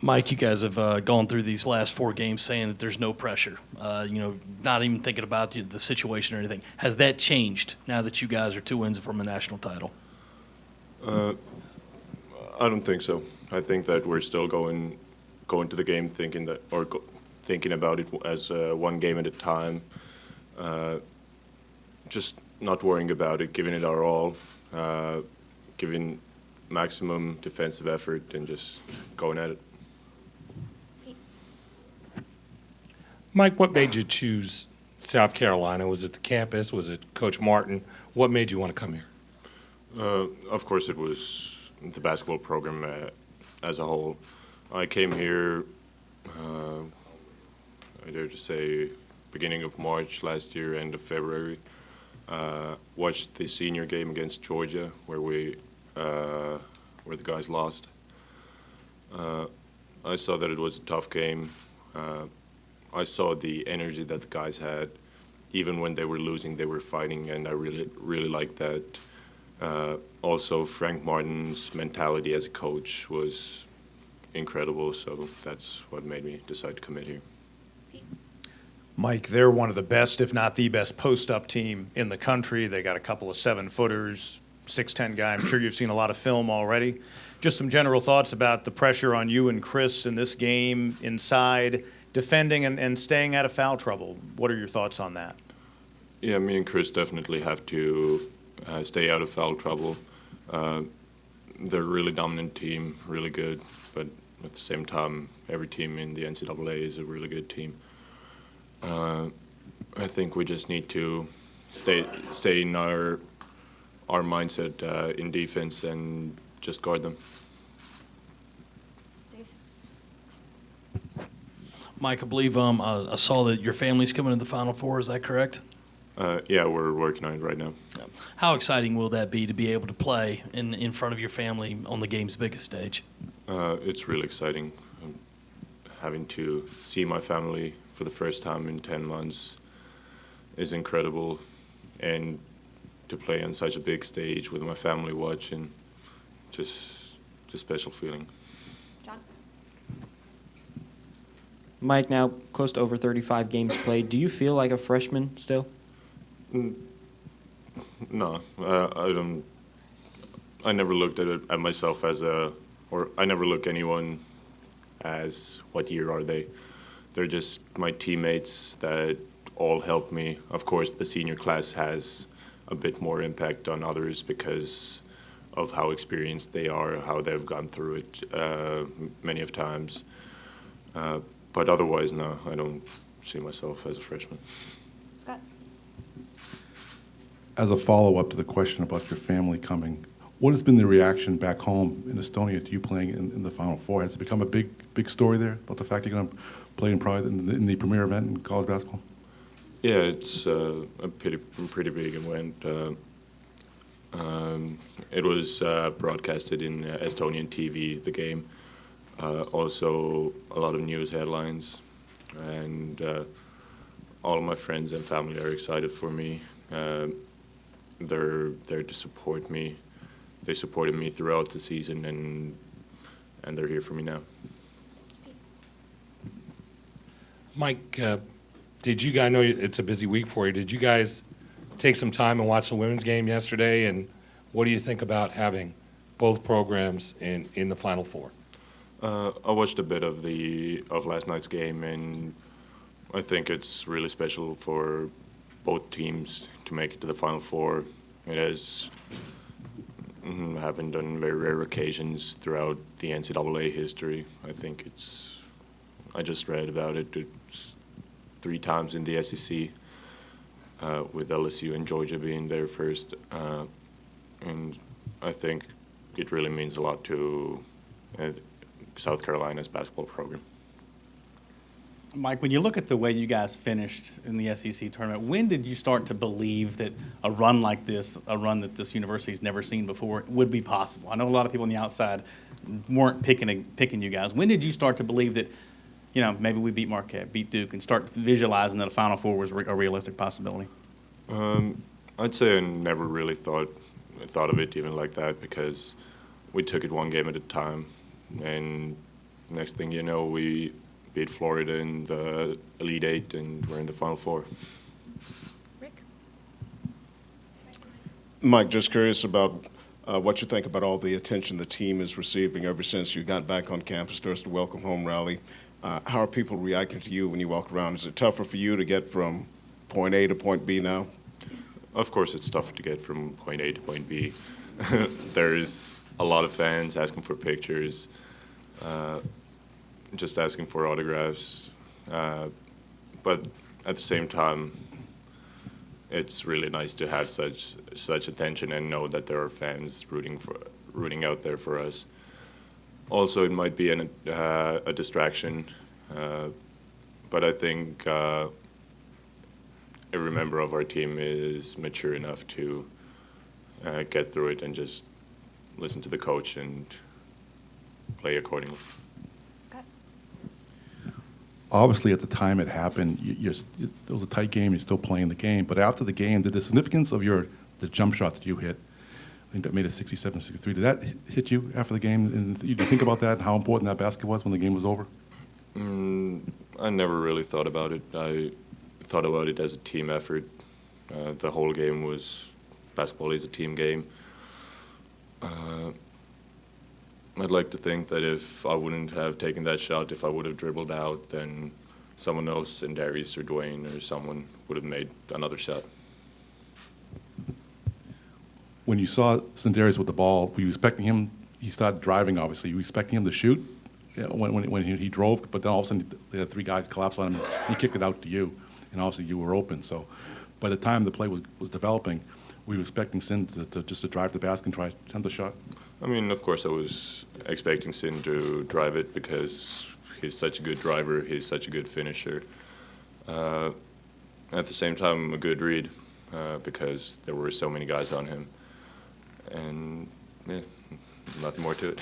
Mike, you guys have gone through these last four games saying that there's no pressure, not even thinking about the situation or anything. Has that changed now that you guys are 2 wins from a national title? Uh, I don't think so. I think that we're still going to the game thinking that thinking about it as one game at a time. Uh, just not worrying about it, giving it our all, giving maximum defensive effort, and just going at it. Mike, what made you choose South Carolina? Was it the campus? Was it Coach Martin? What made you want to come here? Of course, it was the basketball program as a whole. I came here, I dare to say, beginning of March last year, end of February. Watched the senior game against Georgia, where the guys lost. I saw that it was a tough game. I saw the energy that the guys had. Even when they were losing, they were fighting, and I really liked that. Also, Frank Martin's mentality as a coach was incredible, so that's what made me decide to commit here. Mike, they're one of the best, if not the best, post-up team in the country. They got a couple of 7-footers, 6'10" guy. I'm sure you've seen a lot of film already. Just some general thoughts about the pressure on you and Chris in this game, inside, defending and staying out of foul trouble. What are your thoughts on that? Yeah, me and Chris definitely have to stay out of foul trouble. They're a really dominant team, really good, but at the same time, every team in the NCAA is a really good team. I think we just need to stay in our mindset in defense and just guard them. Mike, I believe I saw that your family's coming to the Final Four. Is that correct? Yeah, we're working on it right now. How exciting will that be to be able to play in front of your family on the game's biggest stage? It's really exciting. Having to see my family for the first time in 10 months is incredible, and to play on such a big stage with my family watching, just a special feeling. John? Mike, now close to over 35 games played. Do you feel like a freshman still? No, I don't. I never looked at myself as I never look anyone as what year are they. They're just my teammates that all help me. Of course, the senior class has a bit more impact on others because of how experienced they are, how they've gone through it many of times. But otherwise, no, I don't see myself as a freshman. Scott? As a follow-up to the question about your family coming, what has been the reaction back home in Estonia to you playing in the Final Four? Has it become a big story there about the fact you're going to play in the premier event in college basketball? Yeah, it's a pretty big event. It was broadcasted in Estonian TV, the game. Also, a lot of news headlines, and all of my friends and family are excited for me. They're there to support me. They supported me throughout the season, and they're here for me now. Mike, did you guys, I know it's a busy week for you, did you guys take some time and watch the women's game yesterday, and what do you think about having both programs in the Final Four? I watched a bit of last night's game, and I think it's really special for both teams to make it to the Final Four. It has happened on very rare occasions throughout the NCAA history. I just read about it. It's 3 times in the SEC, with LSU and Georgia being there first. And I think it really means a lot to South Carolina's basketball program. Mike, when you look at the way you guys finished in the SEC tournament, when did you start to believe that a run like this, a run that this university's never seen before, would be possible? I know a lot of people on the outside weren't picking you guys. When did you start to believe that, maybe we beat Marquette, beat Duke, and start visualizing that a Final Four was a realistic possibility? I'd say I never really thought of it even like that, because we took it one game at a time, and next thing you know, we beat Florida in the Elite Eight, and we're in the Final Four. Rick? Mike, just curious about what you think about all the attention the team is receiving ever since you got back on campus. There's the Welcome Home rally. How are people reacting to you when you walk around? Is it tougher for you to get from point A to point B now? Of course, it's tougher to get from point A to point B. There's a lot of fans asking for pictures, just asking for autographs. But at the same time, it's really nice to have such attention and know that there are fans rooting out there for us. Also, it might be a distraction, but I think every member of our team is mature enough to get through it and just listen to the coach and play accordingly. Scott? Obviously, at the time it happened, it was a tight game. You're still playing the game. But after the game, did the significance of the jump shot that you hit, I think that made it 67-63, did that hit you after the game? And did you think about that and how important that basket was when the game was over? I never really thought about it. I thought about it as a team effort. The whole game basketball is a team game. I'd like to think that if I wouldn't have taken that shot, if I would have dribbled out, then someone else, in Darius or Dwayne or someone, would have made another shot. When you saw Sindarius with the ball, were you expecting him? He started driving, obviously. Were you expecting him to shoot when he drove? But then all of a sudden, they had three guys collapse on him. He kicked it out to you, and obviously you were open. So by the time the play was developing, were you expecting Sin to just to drive the basket and try to attempt the shot? I mean, of course, I was expecting Sin to drive it because he's such a good driver. He's such a good finisher. At the same time, a good read because there were so many guys on him. And yeah, nothing more to it.